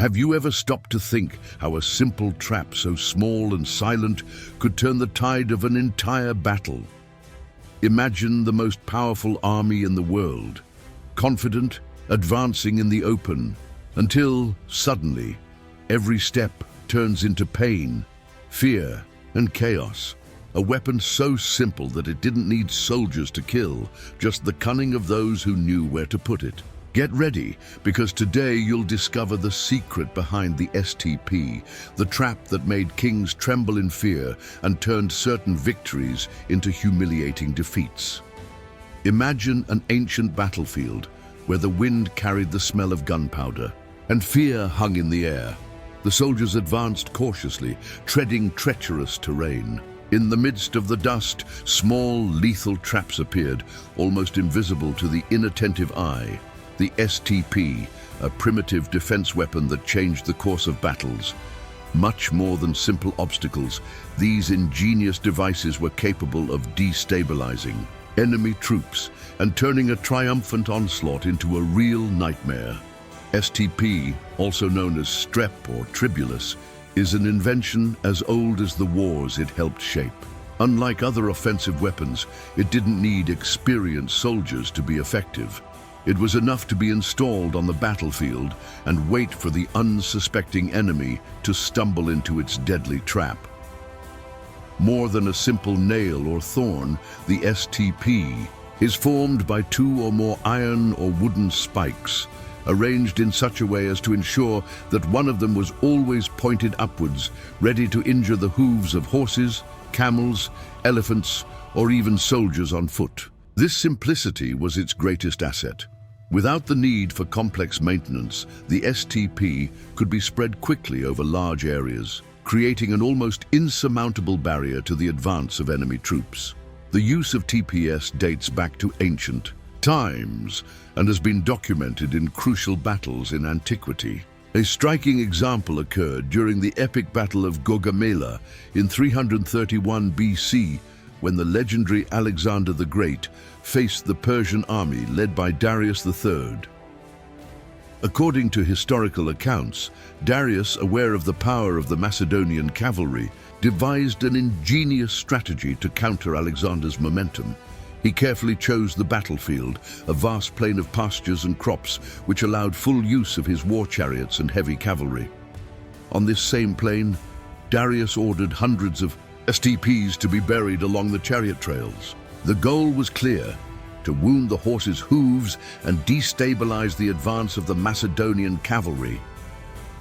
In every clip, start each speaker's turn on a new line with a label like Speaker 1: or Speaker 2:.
Speaker 1: Have you ever stopped to think how a simple trap so small and silent could turn the tide of an entire battle? Imagine the most powerful army in the world, confident, advancing in the open, until, suddenly, every step turns into pain, fear, and chaos. A weapon so simple that it didn't need soldiers to kill, just the cunning of those who knew where to put it. Get ready, because today you'll discover the secret behind the STP, the trap that made kings tremble in fear and turned certain victories into humiliating defeats. Imagine an ancient battlefield where the wind carried the smell of gunpowder and fear hung in the air. The soldiers advanced cautiously, treading treacherous terrain. In the midst of the dust, small, lethal traps appeared, almost invisible to the inattentive eye. The STP, a primitive defense weapon that changed the course of battles. Much more than simple obstacles, these ingenious devices were capable of destabilizing enemy troops and turning a triumphant onslaught into a real nightmare. STP, also known as strep or tribulus, is an invention as old as the wars it helped shape. Unlike other offensive weapons, it didn't need experienced soldiers to be effective. It was enough to be installed on the battlefield and wait for the unsuspecting enemy to stumble into its deadly trap. More than a simple nail or thorn, the STP is formed by two or more iron or wooden spikes, arranged in such a way as to ensure that one of them was always pointed upwards, ready to injure the hooves of horses, camels, elephants, or even soldiers on foot. This simplicity was its greatest asset. Without the need for complex maintenance, the STP could be spread quickly over large areas, creating an almost insurmountable barrier to the advance of enemy troops. The use of TPS dates back to ancient times and has been documented in crucial battles in Antiquity. A striking example occurred during the epic Battle of Gaugamela in 331 BC, when the legendary Alexander the Great faced the Persian army led by Darius III. According to historical accounts, Darius, aware of the power of the Macedonian cavalry, devised an ingenious strategy to counter Alexander's momentum. He carefully chose the battlefield, a vast plain of pastures and crops, which allowed full use of his war chariots and heavy cavalry. On this same plain, Darius ordered hundreds of STPs to be buried along the chariot trails. The goal was clear: to wound the horses' hooves and destabilize the advance of the Macedonian cavalry.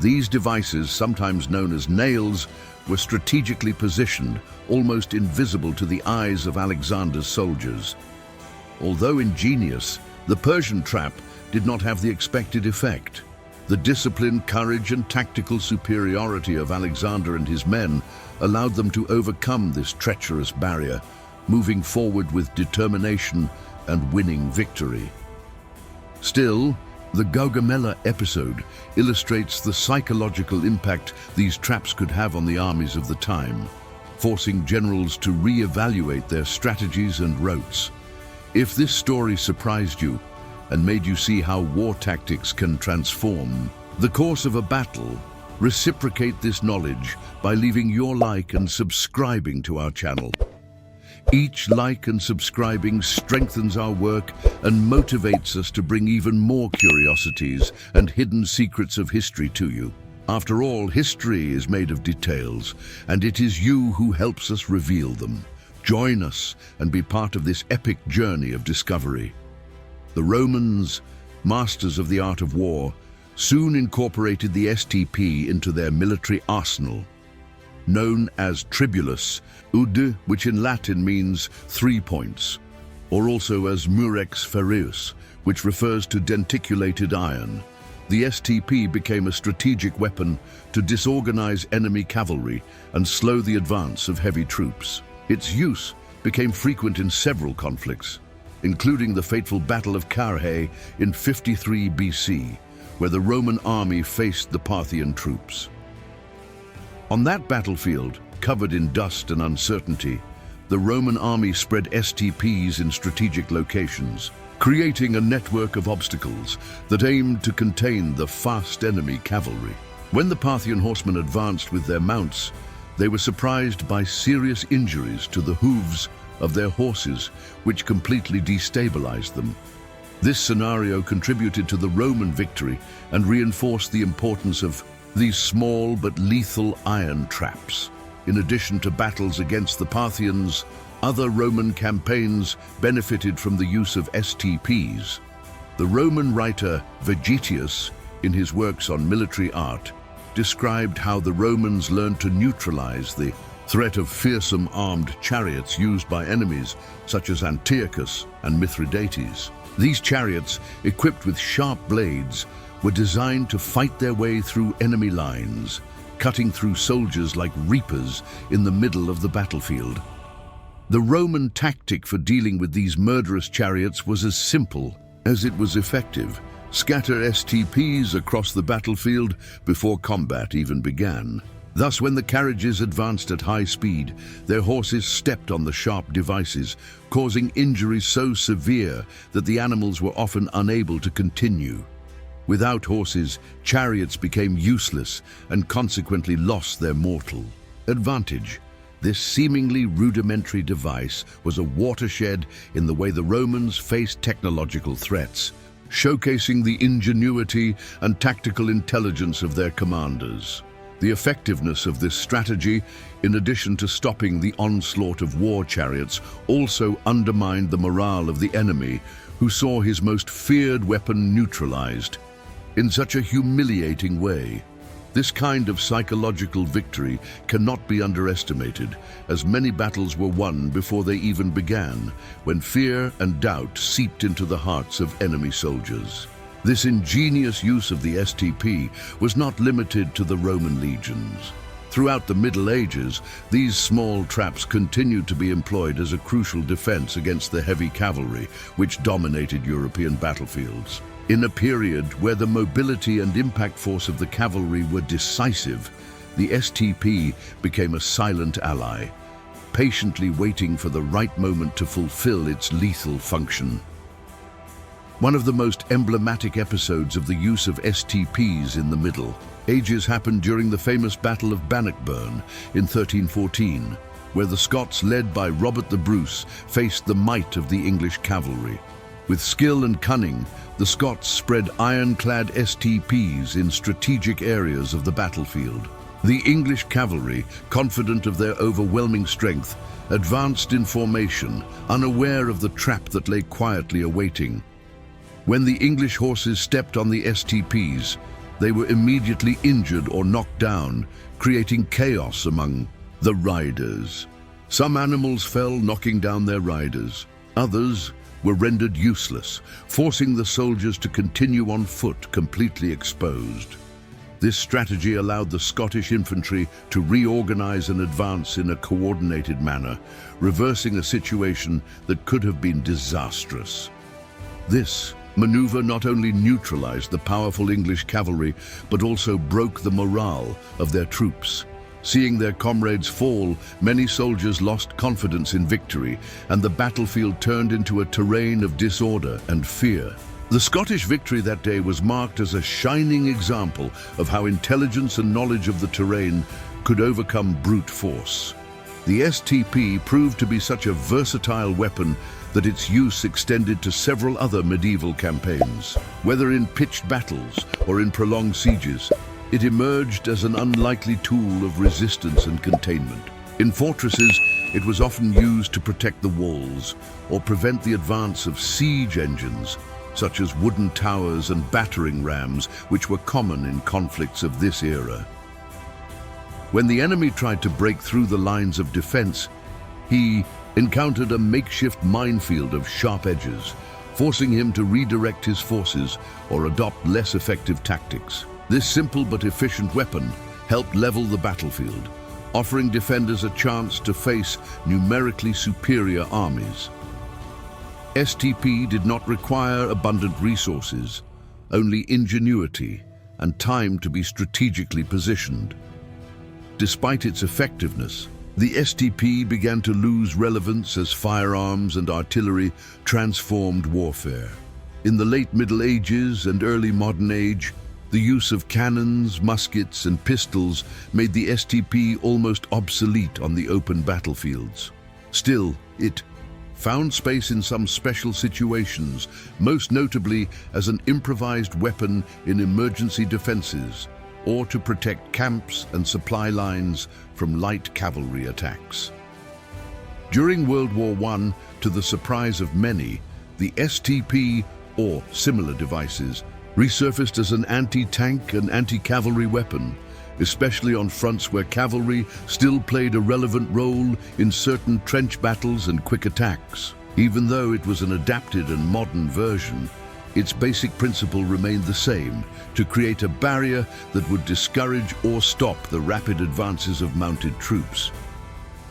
Speaker 1: These devices, sometimes known as nails, were strategically positioned, almost invisible to the eyes of Alexander's soldiers. Although ingenious, the Persian trap did not have the expected effect. The discipline, courage, and tactical superiority of Alexander and his men allowed them to overcome this treacherous barrier, moving forward with determination and winning victory. Still, the Gaugamela episode illustrates the psychological impact these traps could have on the armies of the time, forcing generals to re-evaluate their strategies and routes. If this story surprised you and made you see how war tactics can transform the course of a battle, reciprocate this knowledge by leaving your like and subscribing to our channel. Each like and subscribing strengthens our work and motivates us to bring even more curiosities and hidden secrets of history to you. After all, history is made of details, and it is you who helps us reveal them. Join us and be part of this epic journey of discovery. The Romans, masters of the art of war, soon incorporated the STP into their military arsenal. Known as tribulus, which in Latin means 3 points, or also as murex ferreus, which refers to denticulated iron. The STP became a strategic weapon to disorganize enemy cavalry and slow the advance of heavy troops. Its use became frequent in several conflicts, including the fateful Battle of Carrhae in 53 BC, where the Roman army faced the Parthian troops. On that battlefield, covered in dust and uncertainty, the Roman army spread STPs in strategic locations, creating a network of obstacles that aimed to contain the fast enemy cavalry. When the Parthian horsemen advanced with their mounts, they were surprised by serious injuries to the hooves of their horses, which completely destabilized them. This scenario contributed to the Roman victory and reinforced the importance of these small but lethal iron traps. In addition to battles against the Parthians, other Roman campaigns benefited from the use of STPs. The Roman writer Vegetius, in his works on military art, described how the Romans learned to neutralize the threat of fearsome armed chariots used by enemies such as Antiochus and Mithridates. These chariots, equipped with sharp blades, were designed to fight their way through enemy lines, cutting through soldiers like reapers in the middle of the battlefield. The Roman tactic for dealing with these murderous chariots was as simple as it was effective. Scatter STPs across the battlefield before combat even began. Thus, when the carriages advanced at high speed, their horses stepped on the sharp devices, causing injuries so severe that the animals were often unable to continue. Without horses, chariots became useless and consequently lost their mortal advantage. This seemingly rudimentary device was a watershed in the way the Romans faced technological threats, showcasing the ingenuity and tactical intelligence of their commanders. The effectiveness of this strategy, in addition to stopping the onslaught of war chariots, also undermined the morale of the enemy, who saw his most feared weapon neutralized in such a humiliating way. This kind of psychological victory cannot be underestimated, as many battles were won before they even began, when fear and doubt seeped into the hearts of enemy soldiers. This ingenious use of the STP was not limited to the Roman legions. Throughout the Middle Ages, these small traps continued to be employed as a crucial defense against the heavy cavalry, which dominated European battlefields. In a period where the mobility and impact force of the cavalry were decisive, the STP became a silent ally, patiently waiting for the right moment to fulfill its lethal function. One of the most emblematic episodes of the use of STPs in the Middle Ages happened during the famous Battle of Bannockburn in 1314, where the Scots, led by Robert the Bruce, faced the might of the English cavalry. With skill and cunning, the Scots spread ironclad STPs in strategic areas of the battlefield. The English cavalry, confident of their overwhelming strength, advanced in formation, unaware of the trap that lay quietly awaiting. When the English horses stepped on the STPs, they were immediately injured or knocked down, creating chaos among the riders. Some animals fell, knocking down their riders. Others were rendered useless, forcing the soldiers to continue on foot, completely exposed. This strategy allowed the Scottish infantry to reorganize and advance in a coordinated manner, reversing a situation that could have been disastrous. This maneuver not only neutralized the powerful English cavalry, but also broke the morale of their troops. Seeing their comrades fall, many soldiers lost confidence in victory, and the battlefield turned into a terrain of disorder and fear. The Scottish victory that day was marked as a shining example of how intelligence and knowledge of the terrain could overcome brute force. The STP proved to be such a versatile weapon that its use extended to several other medieval campaigns. Whether in pitched battles or in prolonged sieges, it emerged as an unlikely tool of resistance and containment. In fortresses, it was often used to protect the walls or prevent the advance of siege engines, such as wooden towers and battering rams, which were common in conflicts of this era. When the enemy tried to break through the lines of defense, he encountered a makeshift minefield of sharp edges, forcing him to redirect his forces or adopt less effective tactics. This simple but efficient weapon helped level the battlefield, offering defenders a chance to face numerically superior armies. STP did not require abundant resources, only ingenuity and time to be strategically positioned. Despite its effectiveness, the STP began to lose relevance as firearms and artillery transformed warfare. In the late Middle Ages and early modern age, The use of cannons, muskets, and pistols made the STP almost obsolete on the open battlefields. Still, it found space in some special situations, most notably as an improvised weapon in emergency defenses, or to protect camps and supply lines from light cavalry attacks. During World War I, to the surprise of many, the STP, or similar devices, resurfaced as an anti-tank and anti-cavalry weapon, especially on fronts where cavalry still played a relevant role in certain trench battles and quick attacks. Even though it was an adapted and modern version, its basic principle remained the same: to create a barrier that would discourage or stop the rapid advances of mounted troops.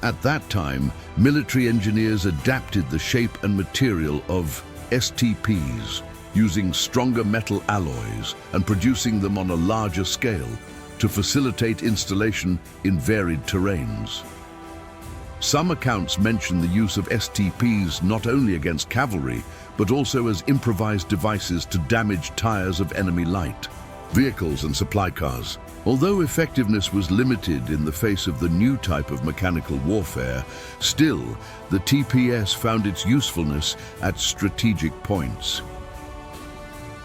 Speaker 1: At that time, military engineers adapted the shape and material of STPs, using stronger metal alloys and producing them on a larger scale to facilitate installation in varied terrains. Some accounts mention the use of STPs not only against cavalry, but also as improvised devices to damage tires of enemy light vehicles and supply cars. Although effectiveness was limited in the face of the new type of mechanical warfare, still, the TPS found its usefulness at strategic points.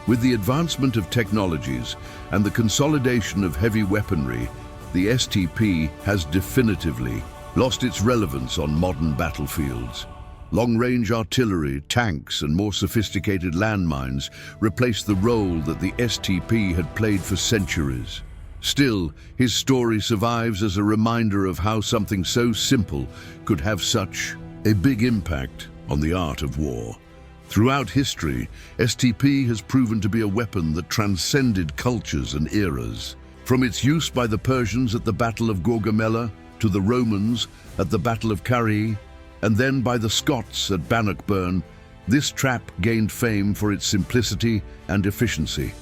Speaker 1: With the advancement of technologies and the consolidation of heavy weaponry, the STP has definitively lost its relevance on modern battlefields. Long-range artillery, tanks, and more sophisticated landmines replaced the role that the STP had played for centuries. Still, his story survives as a reminder of how something so simple could have such a big impact on the art of war. Throughout history, STP has proven to be a weapon that transcended cultures and eras. From its use by the Persians at the Battle of Gaugamela, to the Romans at the Battle of Carrhae, and then by the Scots at Bannockburn, this trap gained fame for its simplicity and efficiency.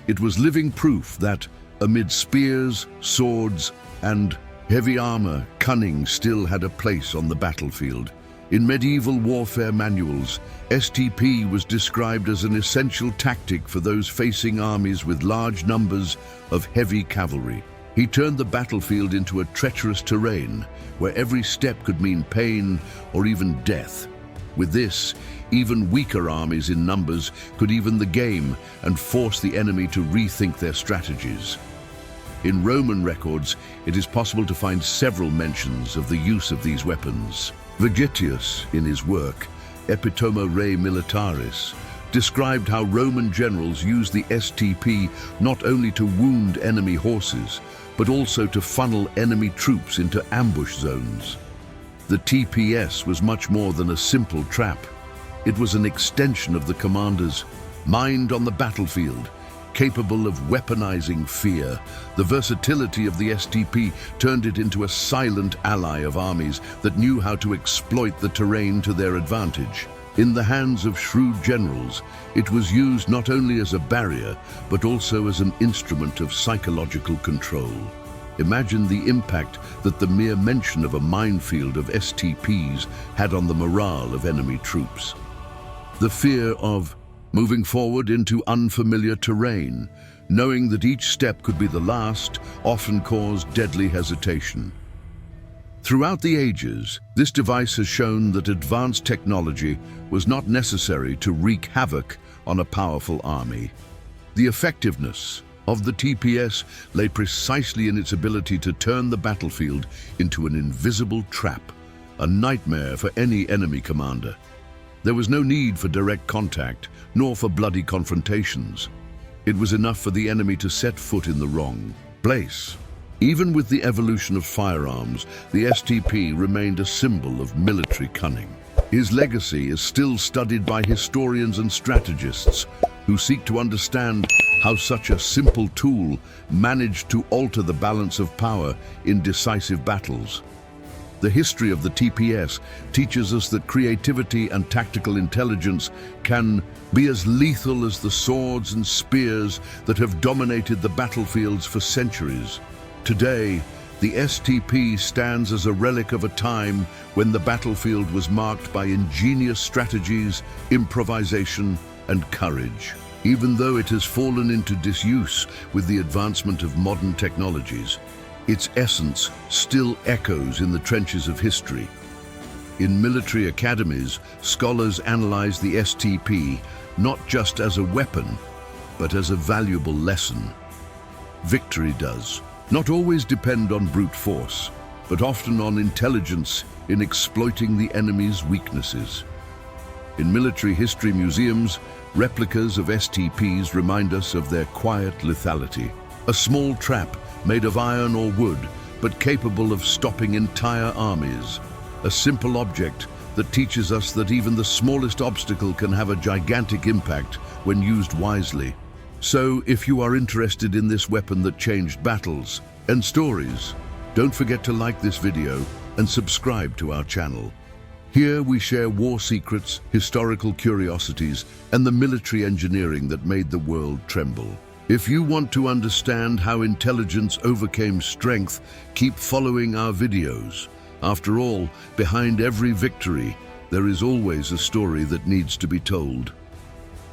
Speaker 1: It was living proof that, amid spears, swords, and heavy armor, cunning still had a place on the battlefield. In medieval warfare manuals, STP was described as an essential tactic for those facing armies with large numbers of heavy cavalry. He turned the battlefield into a treacherous terrain, where every step could mean pain or even death. With this, even weaker armies in numbers could even the game and force the enemy to rethink their strategies. In Roman records, it is possible to find several mentions of the use of these weapons. Vegetius, in his work, Epitome Rei Militaris, described how Roman generals used the STP not only to wound enemy horses, but also to funnel enemy troops into ambush zones. The TPS was much more than a simple trap. It was an extension of the commander's mind on the battlefield, capable of weaponizing fear. The versatility of the STP turned it into a silent ally of armies that knew how to exploit the terrain to their advantage. In the hands of shrewd generals, it was used not only as a barrier, but also as an instrument of psychological control. Imagine the impact that the mere mention of a minefield of STPs had on the morale of enemy troops. The fear of moving forward into unfamiliar terrain, knowing that each step could be the last, often caused deadly hesitation. Throughout the ages, this device has shown that advanced technology was not necessary to wreak havoc on a powerful army. The effectiveness of the TPS lay precisely in its ability to turn the battlefield into an invisible trap, a nightmare for any enemy commander. There was no need for direct contact, nor for bloody confrontations. It was enough for the enemy to set foot in the wrong place. Even with the evolution of firearms, the STP remained a symbol of military cunning. His legacy is still studied by historians and strategists who seek to understand how such a simple tool managed to alter the balance of power in decisive battles. The history of the TPS teaches us that creativity and tactical intelligence can be as lethal as the swords and spears that have dominated the battlefields for centuries. Today, the STP stands as a relic of a time when the battlefield was marked by ingenious strategies, improvisation, and courage. Even though it has fallen into disuse with the advancement of modern technologies, its essence still echoes in the trenches of history. In military academies, scholars analyze the STP not just as a weapon, but as a valuable lesson. Victory does not always depend on brute force, but often on intelligence in exploiting the enemy's weaknesses. In military history museums, replicas of STPs remind us of their quiet lethality. A small trap made of iron or wood, but capable of stopping entire armies. A simple object that teaches us that even the smallest obstacle can have a gigantic impact when used wisely. So, if you are interested in this weapon that changed battles and stories, don't forget to like this video and subscribe to our channel. Here we share war secrets, historical curiosities, and the military engineering that made the world tremble. If you want to understand how intelligence overcame strength, keep following our videos. After all, behind every victory, there is always a story that needs to be told.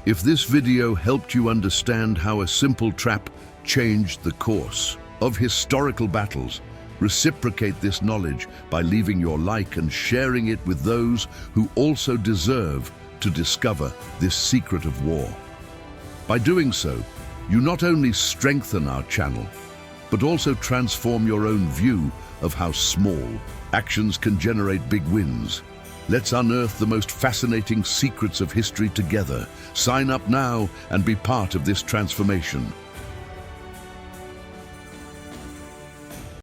Speaker 1: If this video helped you understand how a simple trap changed the course of historical battles, reciprocate this knowledge by leaving your like and sharing it with those who also deserve to discover this secret of war. By doing so, you not only strengthen our channel, but also transform your own view of how small actions can generate big wins. Let's unearth the most fascinating secrets of history together. Sign up now and be part of this transformation.